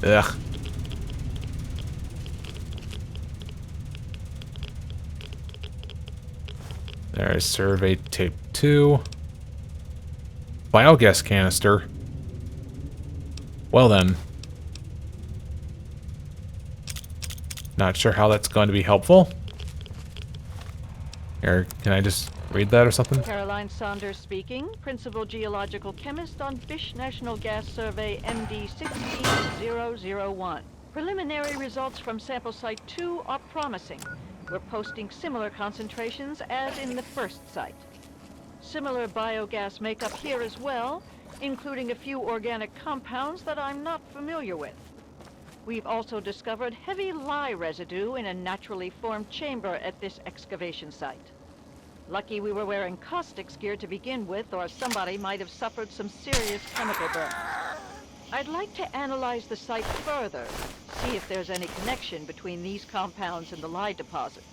Ugh. There's survey tape 2. Biogas canister. Well then. Not sure how that's going to be helpful. Here, can I just read that or something? Caroline Saunders speaking, Principal Geological Chemist on Fish National Gas Survey MD 16001. Preliminary results from sample site 2 are promising. We're posting similar concentrations as in the first site. Similar biogas makeup here as well, including a few organic compounds that I'm not familiar with. We've also discovered heavy lye residue in a naturally formed chamber at this excavation site. Lucky we were wearing caustics gear to begin with, or somebody might have suffered some serious chemical burns. I'd like to analyze the site further, see if there's any connection between these compounds and the lye deposits.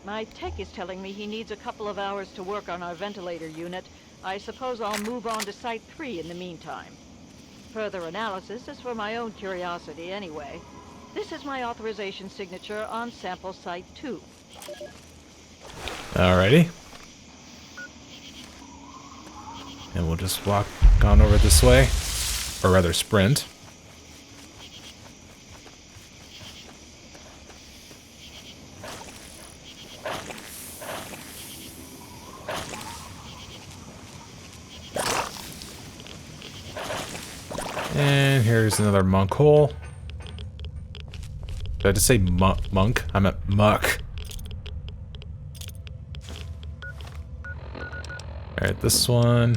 My tech is telling me he needs a couple of hours to work on our ventilator unit. I suppose I'll move on to Site 3 in the meantime. Further analysis is for my own curiosity anyway. This is my authorization signature on sample Site 2. Alrighty. And we'll just walk on over this way. Or rather, sprint. And here's another monk hole. Did I just say monk? I meant muck. Alright, this one.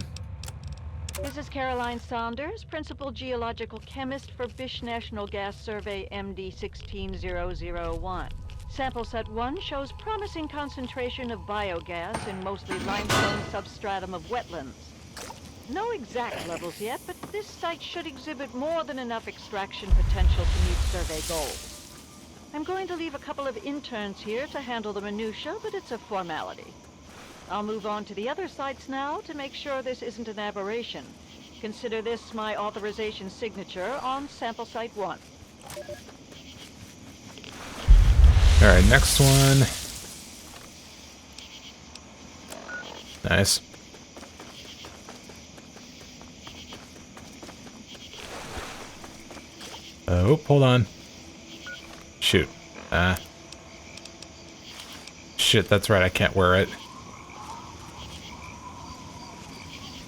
This is Caroline Saunders, Principal Geological Chemist for Bish National Gas Survey MD 16001. Sample set 1 shows promising concentration of biogas in mostly limestone substratum of wetlands. No exact levels yet, but this site should exhibit more than enough extraction potential to meet survey goals. I'm going to leave a couple of interns here to handle the minutia, but it's a formality. I'll move on to the other sites now to make sure this isn't an aberration. Consider this my authorization signature on sample site 1. Alright, next one. Nice. Oh, hold on. Shoot. Shit, that's right, I can't wear it.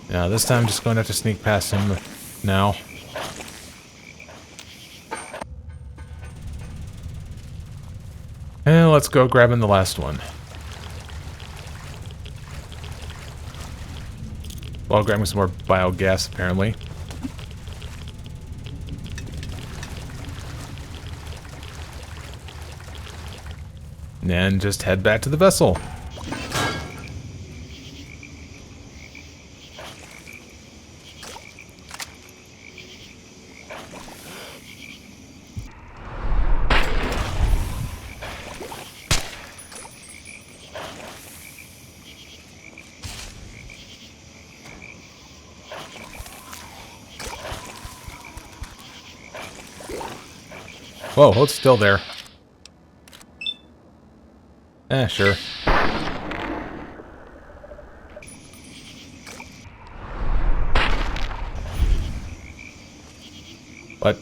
Now, this time I'm just going to have to sneak past him now. And let's go grabbing the last one. While grabbing some more biogas, apparently. And just head back to the vessel. Whoa, hold still there. Sure. What?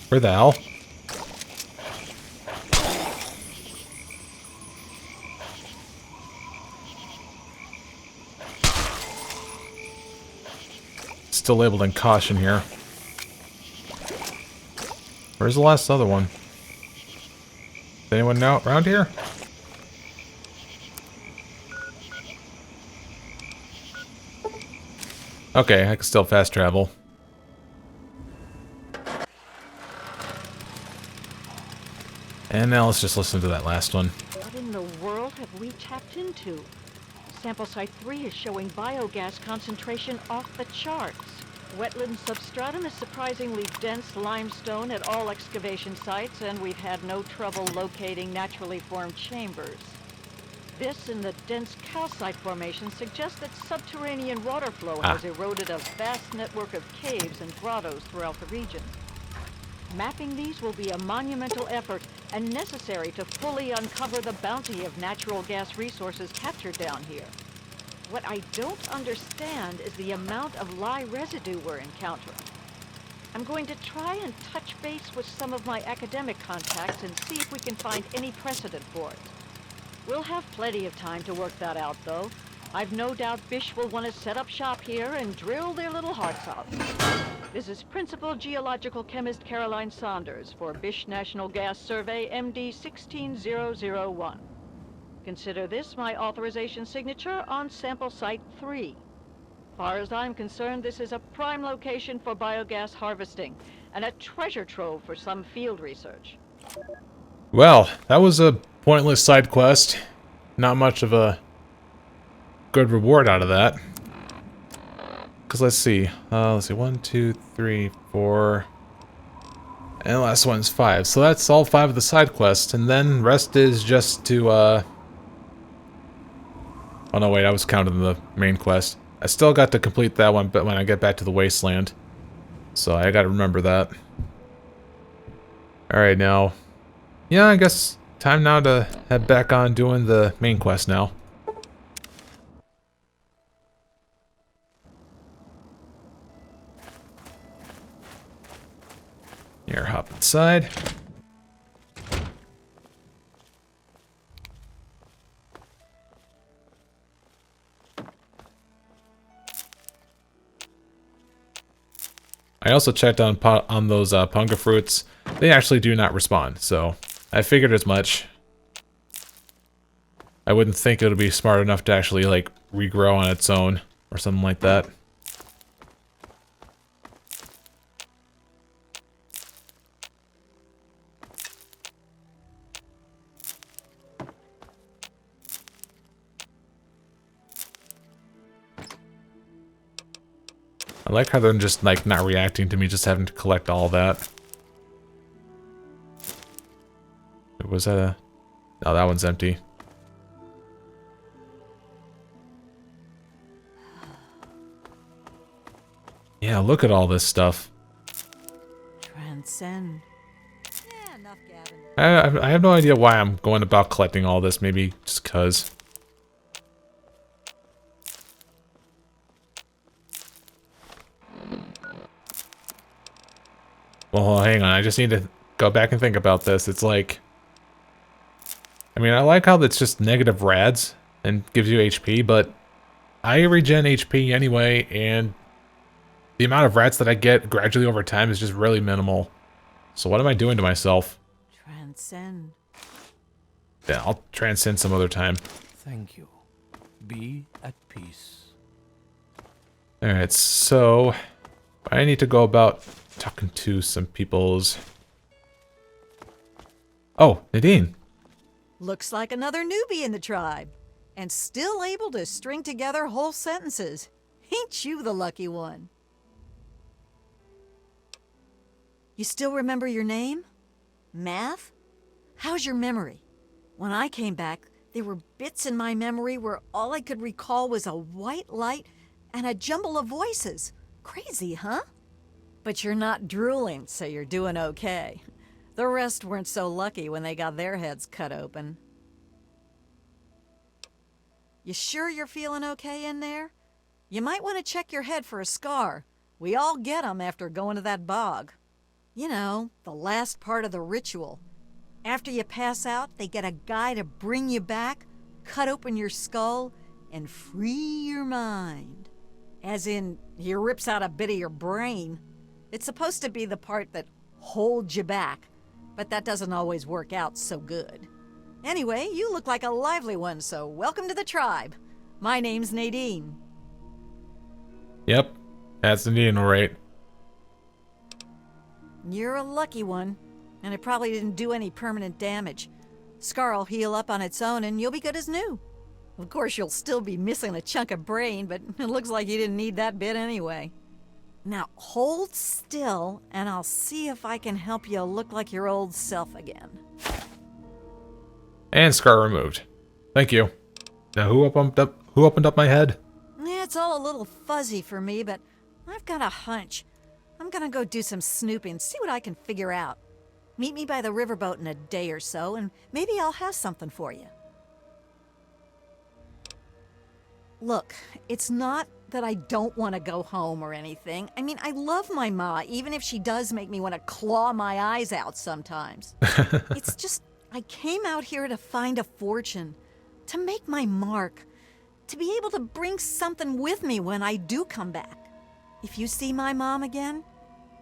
Where the hell? Still labeled in caution here. Where's the last other one? Does anyone know around here? Okay, I can still fast travel. And now let's just listen to that last one. What in the world have we tapped into? Sample site 3 is showing biogas concentration off the charts. Wetland substratum is surprisingly dense limestone at all excavation sites, and we've had no trouble locating naturally formed chambers. This and the dense calcite formation suggest that subterranean water flow Ah. has eroded a vast network of caves and grottos throughout the region. Mapping these will be a monumental effort and necessary to fully uncover the bounty of natural gas resources captured down here. What I don't understand is the amount of lye residue we're encountering. I'm going to try and touch base with some of my academic contacts and see if we can find any precedent for it. We'll have plenty of time to work that out, though. I've no doubt Bish will want to set up shop here and drill their little hearts out. This is Principal Geological Chemist Caroline Saunders for Bish National Gas Survey MD 16001. Consider this my authorization signature on sample site 3. Far as I'm concerned, this is a prime location for biogas harvesting and a treasure trove for some field research. Well, that was a pointless side quest. Not much of a good reward out of that. Because let's see. 1, 2, 3, 4. And the last one's 5. So that's all 5 of the side quests. And then rest is just to, Oh no, wait, I was counting the main quest. I still got to complete that one, but when I get back to the wasteland. So I gotta remember that. Alright, now. Yeah, I guess time now to head back on doing the main quest now. Here, hop inside. I also checked on those punga fruits. They actually do not respond, so I figured as much. I wouldn't think it would be smart enough to actually, like, regrow on its own or something like that. I like how they're just, like, not reacting to me, just having to collect all that. Was that a... No, that one's empty. Yeah, look at all this stuff. Transcend. Yeah, enough gabbing. I have no idea why I'm going about collecting all this, maybe just 'cause. Well, hang on, I just need to go back and think about this. It's like... I mean, I like how it's just negative rads and gives you HP, but I regen HP anyway, and the amount of rats that I get gradually over time is just really minimal. So what am I doing to myself? Transcend. Yeah, I'll transcend some other time. Thank you. Be at peace. Alright, so I need to go about talking to some people's... Oh, Nadine. Looks like another newbie in the tribe. And still able to string together whole sentences. Ain't you the lucky one? You still remember your name? Math? How's your memory? When I came back, there were bits in my memory where all I could recall was a white light and a jumble of voices. Crazy, huh? But you're not drooling, so you're doing okay. The rest weren't so lucky when they got their heads cut open. You sure you're feeling okay in there? You might want to check your head for a scar. We all get 'em after going to that bog. You know, the last part of the ritual. After you pass out, they get a guy to bring you back, cut open your skull, and free your mind. As in, he rips out a bit of your brain. It's supposed to be the part that holds you back, but that doesn't always work out so good. Anyway, you look like a lively one, so welcome to the tribe. My name's Nadine. Yep, that's Nadine, alright. You're a lucky one, and it probably didn't do any permanent damage. Scar'll heal up on its own and you'll be good as new. Of course, you'll still be missing a chunk of brain, but it looks like you didn't need that bit anyway. Now, hold still, and I'll see if I can help you look like your old self again. And scar removed. Thank you. Who opened up my head? Yeah, it's all a little fuzzy for me, but I've got a hunch. I'm gonna go do some snooping, see what I can figure out. Meet me by the riverboat in a day or so, and maybe I'll have something for you. Look, it's not that I don't want to go home or anything. I mean, I love my ma, even if she does make me want to claw my eyes out sometimes. It's just, I came out here to find a fortune, to make my mark, to be able to bring something with me when I do come back. If you see my mom again,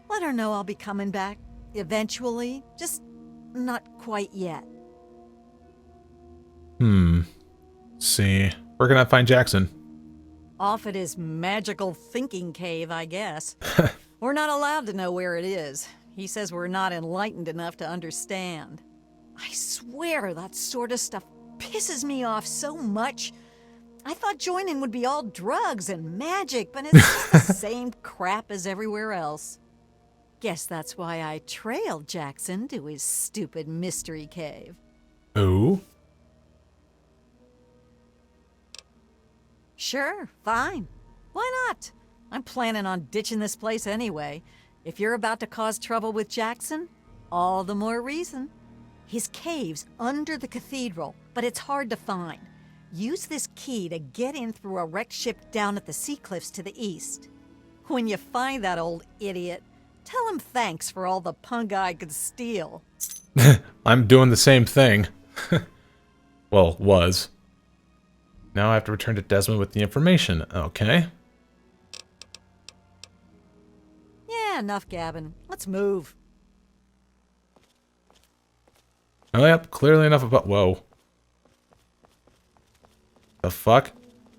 let her know I'll be coming back eventually, just not quite yet. See. Where can I find Jackson? Off at his magical thinking cave, I guess. We're not allowed to know where it is. He says we're not enlightened enough to understand. I swear that sort of stuff pisses me off so much. I thought joining would be all drugs and magic, but it's just the same crap as everywhere else. Guess that's why I trailed Jackson to his stupid mystery cave. Oh? Sure, fine. Why not? I'm planning on ditching this place anyway. If you're about to cause trouble with Jackson, all the more reason. His cave's under the cathedral, but it's hard to find. Use this key to get in through a wrecked ship down at the sea cliffs to the east. When you find that old idiot, tell him thanks for all the punk I could steal. I'm doing the same thing. Well, was. Now I have to return to Desmond with the information. Okay. Yeah, enough gabbing. Let's move. Oh, yep, clearly enough about... Whoa. The fuck?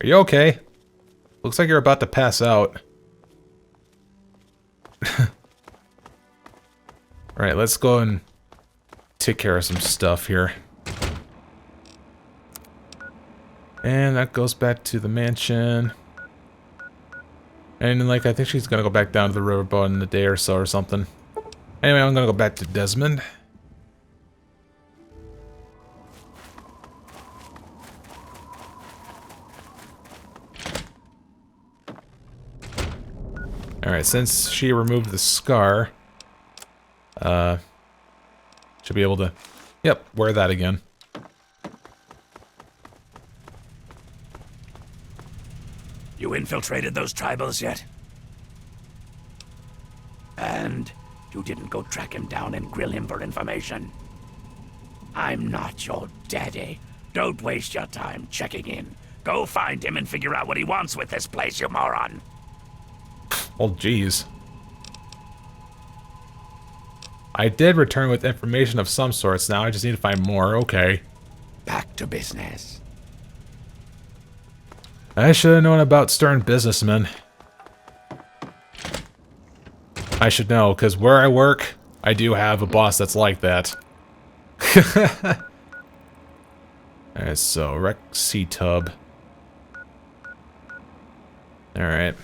Are you okay? Looks like you're about to pass out. Alright, let's go and take care of some stuff here. And that goes back to the mansion. And like, I think she's gonna go back down to the riverboat in a day or so or something. Anyway, I'm gonna go back to Desmond. Alright, since she removed the scar, should be able to, yep, wear that again. You infiltrated those tribals yet? And you didn't go track him down and grill him for information? I'm not your daddy. Don't waste your time checking in. Go find him and figure out what he wants with this place, you moron. Oh, jeez. I did return with information of some sorts. Now I just need to find more. Okay. Back to business. I should have known about stern businessmen. I should know, because where I work, I do have a boss that's like that. Alright, so, wreck sea tub. Alright.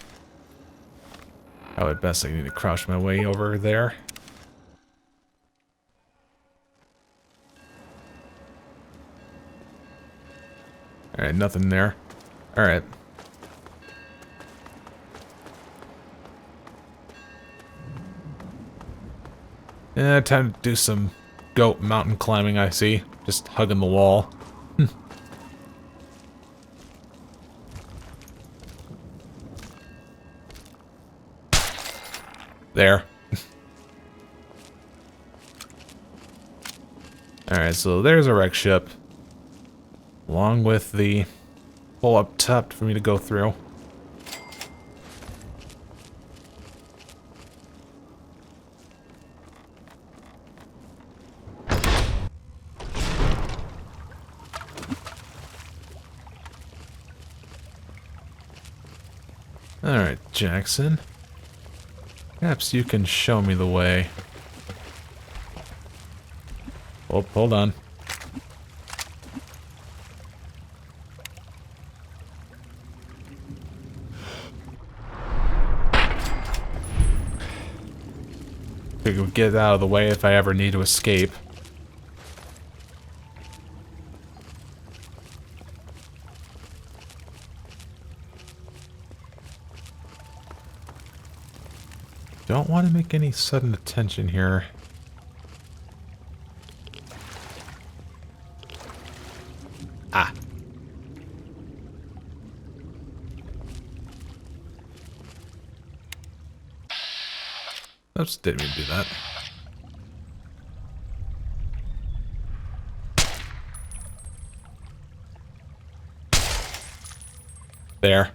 Probably best I need to crouch my way over there. Alright, nothing there. Alright. Yeah, time to do some goat mountain climbing, I see. Just hugging the wall. There. Alright, so there's a wreck ship. Along with the hole up top for me to go through. Alright, Jackson. Perhaps you can show me the way. Oh, hold on. I could get out of the way if I ever need to escape. Don't want to make any sudden attention here. Ah. Oops, didn't mean to do that. There.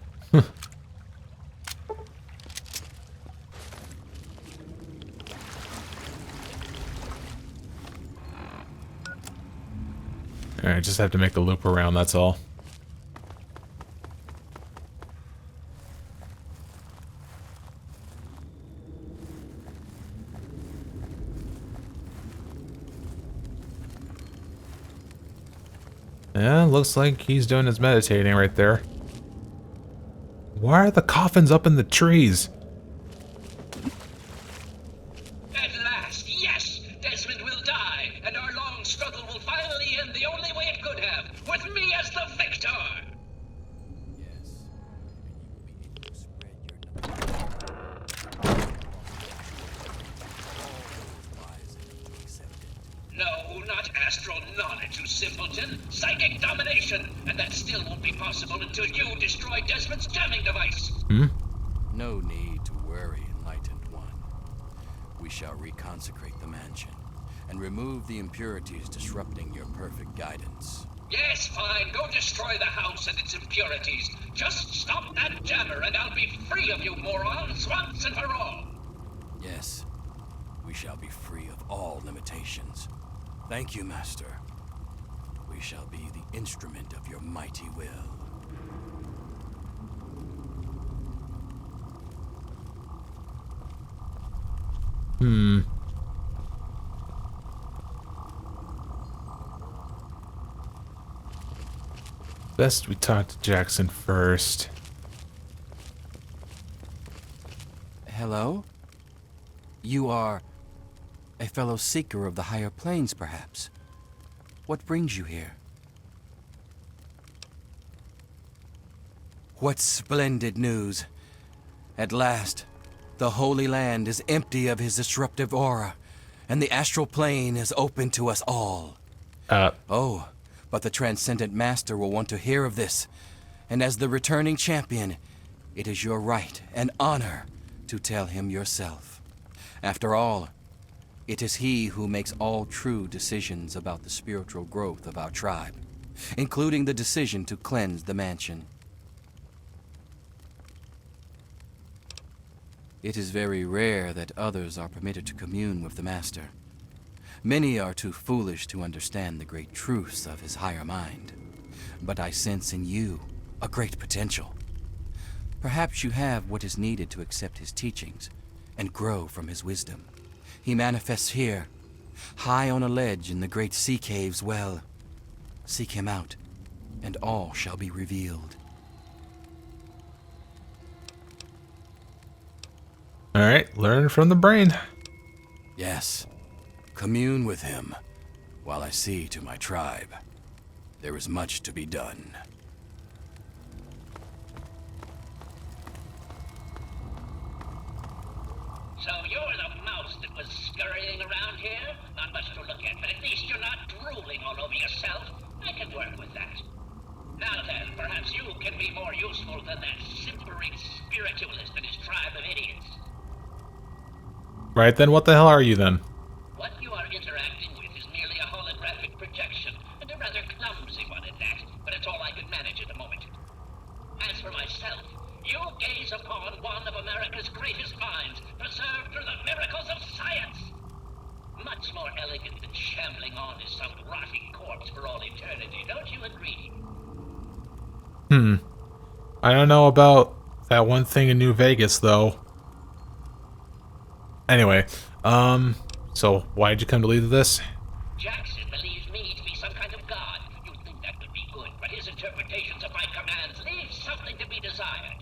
Alright, just have to make a loop around, that's all. Yeah, looks like he's doing his meditating right there. Why are the coffins up in the trees? At last, yes! Desmond will die, and our long struggle will finally end the only way it could have, with me as the victor! Yes. And you will be able to spread your knowledge. All those lies have to be accepted. No, not astral knowledge, you simpleton! Psychic domination! And that still won't be possible until you destroy Desmond's jamming device! No need to worry, Enlightened One. We shall reconsecrate the mansion and remove the impurities disrupting your perfect guidance. Yes, fine, go destroy the house and its impurities. Just stop that jammer and I'll be free of you morons once and for all! Yes, we shall be free of all limitations. Thank you, Master. We shall be the instrument of your mighty will. Best we talk to Jackson first. Hello? You are a fellow seeker of the higher planes, perhaps? What brings you here? What splendid news! At last, the Holy Land is empty of his disruptive aura, and the astral plane is open to us all. Oh, but the Transcendent Master will want to hear of this, and as the returning champion, it is your right and honor to tell him yourself. After all, it is he who makes all true decisions about the spiritual growth of our tribe, including the decision to cleanse the mansion. It is very rare that others are permitted to commune with the Master. Many are too foolish to understand the great truths of his higher mind. But I sense in you a great potential. Perhaps you have what is needed to accept his teachings and grow from his wisdom. He manifests here, high on a ledge in the great sea caves. Well, seek him out, and all shall be revealed. Alright, learn from the brain. Yes, commune with him, while I see to my tribe. There is much to be done. So you're the mouse that was scurrying around here? Not much to look at, but at least you're not drooling all over yourself. I can work with that. Now then, perhaps you can be more useful than that simpering spiritualist and his tribe of idiots. Right then, what the hell are you then? What you are interacting with is merely a holographic projection, and a rather clumsy one at that, but it's all I can manage at the moment. As for myself, you gaze upon one of America's greatest minds, preserved through the miracles of science. Much more elegant than shambling on as some rotting corpse for all eternity, don't you agree? I don't know about that one thing in New Vegas, though. Anyway, so why'd you come to lead this? Jackson believes me to be some kind of god. You'd think that would be good, but his interpretations of my commands leave something to be desired.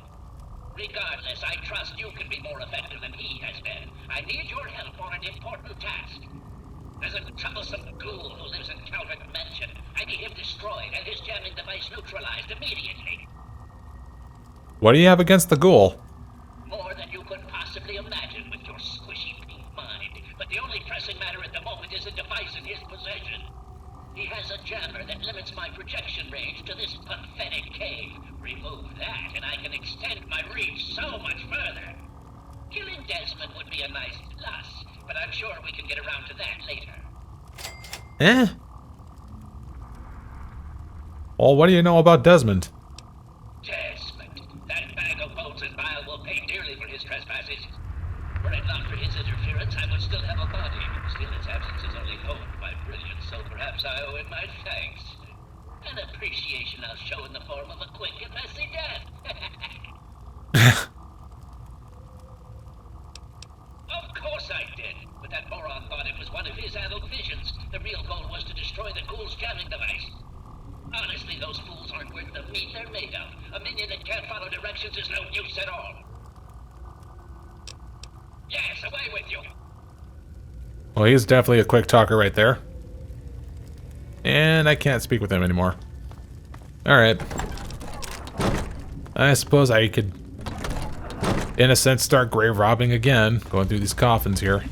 Regardless, I trust you can be more effective than he has been. I need your help on an important task. There's a troublesome ghoul who lives in Calvert Mansion. I need him destroyed and his jamming device neutralized immediately. What do you have against the ghoul? More than you could possibly possibly imagine with your squishy pink mind. But the only pressing matter at the moment is a device in his possession. He has a jammer that limits my projection range to this pathetic cave. Remove that, and I can extend my reach so much further. Killing Desmond would be a nice plus, but I'm sure we can get around to that later. Eh? Well, what do you know about Desmond? Desmond. That bag of bones and bile will pay dearly for his trespasses. Were it not for his interference, I would still have a body. Still, his absence is only honed my brilliance, so perhaps I owe him my thanks. An appreciation I'll show in the form of a quick and messy death. Of course I did, but that moron thought it was one of his adult visions. The real goal was to destroy the ghoul's jamming device. Honestly, those fools aren't worth the meat they're made of. A minion that can't follow directions is no use at all. Yes, away with you! Well, he's definitely a quick talker right there. And I can't speak with him anymore. Alright. I suppose I could, in a sense, start grave robbing again. Going through these coffins here.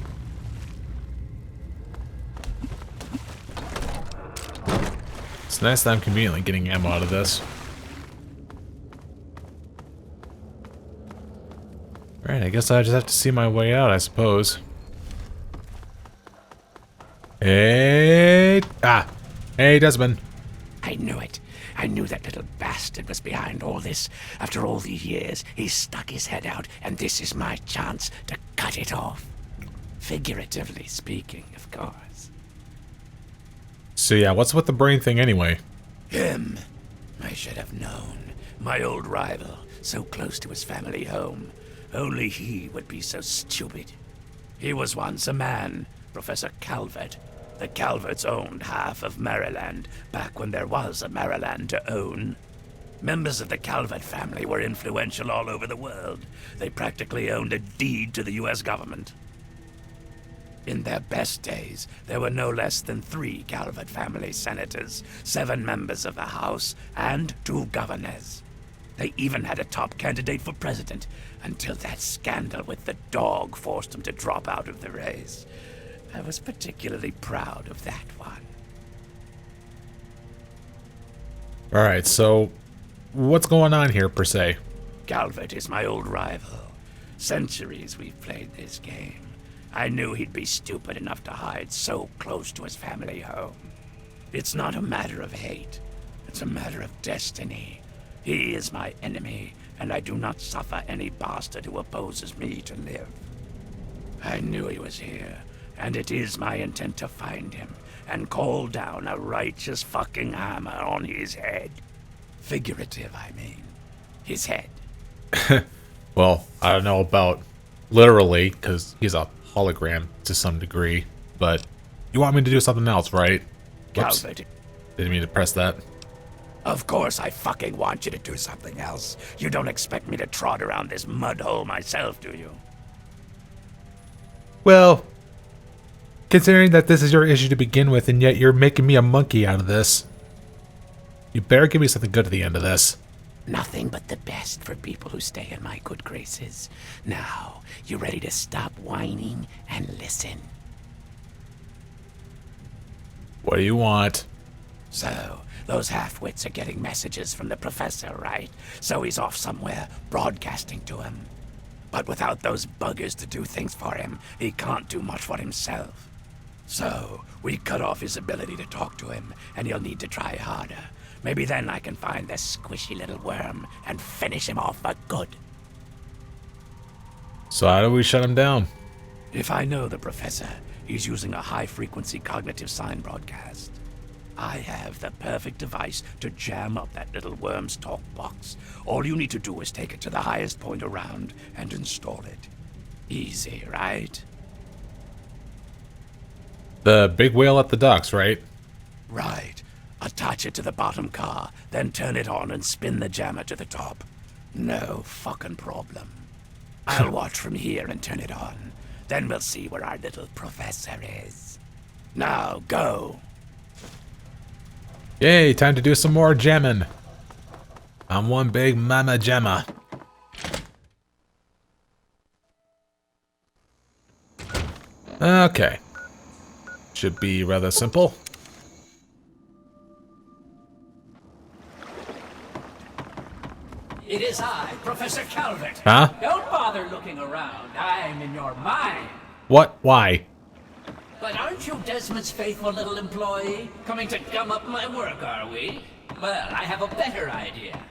It's nice that I'm conveniently getting ammo out of this. Alright, I guess I just have to see my way out, I suppose. Hey! Ah! Hey, Desmond. I knew it. I knew that little bastard was behind all this. After all these years, he stuck his head out, and this is my chance to cut it off. Figuratively speaking, of course. So yeah, what's with the brain thing anyway? Him. I should have known. My old rival, so close to his family home. Only he would be so stupid. He was once a man, Professor Calvert. The Calverts owned half of Maryland, back when there was a Maryland to own. Members of the Calvert family were influential all over the world. They practically owned a deed to the U.S. government. In their best days, there were no less than 3 Calvert family senators, 7 members of the House, and 2 governors. They even had a top candidate for president, until that scandal with the dog forced them to drop out of the race. I was particularly proud of that one. Alright, so what's going on here, per se? Calvert is my old rival. Centuries we've played this game. I knew he'd be stupid enough to hide so close to his family home. It's not a matter of hate. It's a matter of destiny. He is my enemy, and I do not suffer any bastard who opposes me to live. I knew he was here, and it is my intent to find him and call down a righteous fucking hammer on his head. Figurative, I mean. His head. Well, I don't know about literally, because he's a hologram to some degree, but you want me to do something else, right? Whoops. Calvert. Didn't mean to press that. Of course I fucking want you to do something else. You don't expect me to trot around this mud hole myself, do you? Well, considering that this is your issue to begin with, and yet you're making me a monkey out of this, you better give me something good at the end of this. Nothing but the best for people who stay in my good graces. Now, you ready to stop whining and listen? What do you want? So, those half-wits are getting messages from the professor, right? So he's off somewhere, broadcasting to him. But without those buggers to do things for him, he can't do much for himself. So, we cut off his ability to talk to him, and he'll need to try harder. Maybe then I can find this squishy little worm and finish him off for good. So how do we shut him down? If I know the professor, he's using a high-frequency cognitive sign broadcast. I have the perfect device to jam up that little worm's talk box. All you need to do is take it to the highest point around and install it. Easy, right? The big whale at the docks, right? Right. Attach it to the bottom car, then turn it on and spin the jammer to the top. No fucking problem. I'll watch from here and turn it on. Then we'll see where our little professor is. Now, go. Yay, time to do some more jamming. I'm one big mama jamma. Okay. Should be rather simple. It is I, Professor Calvert. Huh? Don't bother looking around. I'm in your mind. What? Why? But aren't you Desmond's faithful little employee? Coming to gum up my work, are we? Well, I have a better idea.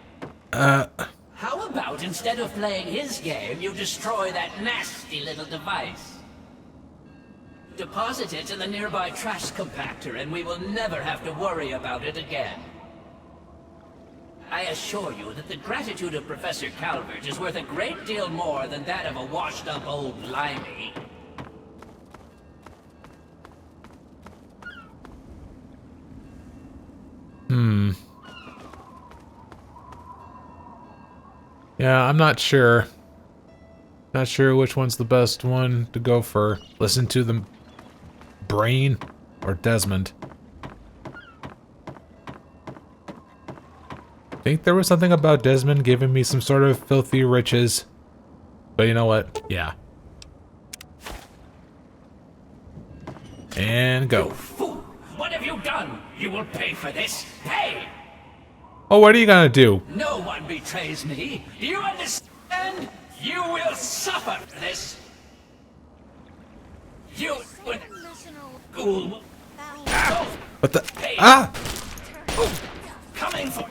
How about instead of playing his game, you destroy that nasty little device? Deposit it in the nearby trash compactor and we will never have to worry about it again. I assure you that the gratitude of Professor Calvert is worth a great deal more than that of a washed-up old limey. Yeah, I'm not sure. Not sure which one's the best one to go for. Listen to the brain or Desmond. I think there was something about Desmond giving me some sort of filthy riches. But you know what? Yeah. And go. You fool! What have you done? You will pay for this. Pay! Oh, what are you gonna do? No one betrays me. Do you understand? You will suffer for this. You would... Ghoul. What the? Ah! Coming for...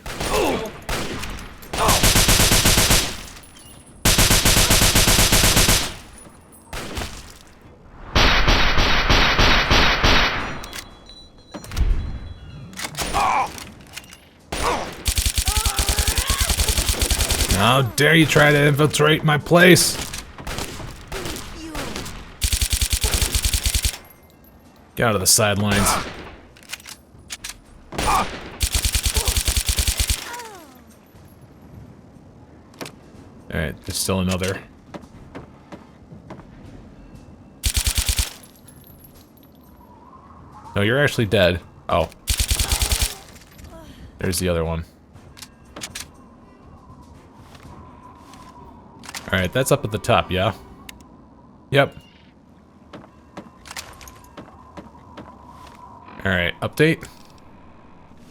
How dare you try to infiltrate my place? Get out of the sidelines. Alright, there's still another. No, you're actually dead. Oh. There's the other one. Alright, that's up at the top, yeah? Yep. Alright, update.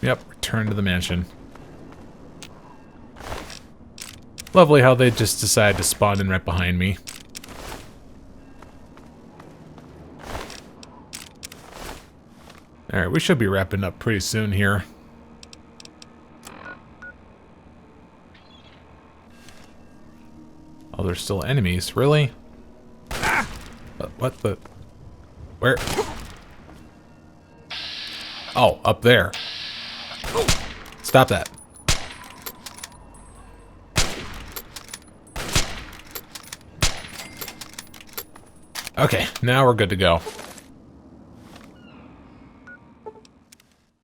Yep, return to the mansion. Lovely how they just decided to spawn in right behind me. Alright, we should be wrapping up pretty soon here. Oh, there's still enemies. Really? What the? Where? Oh, up there. Stop that. Okay, now we're good to go.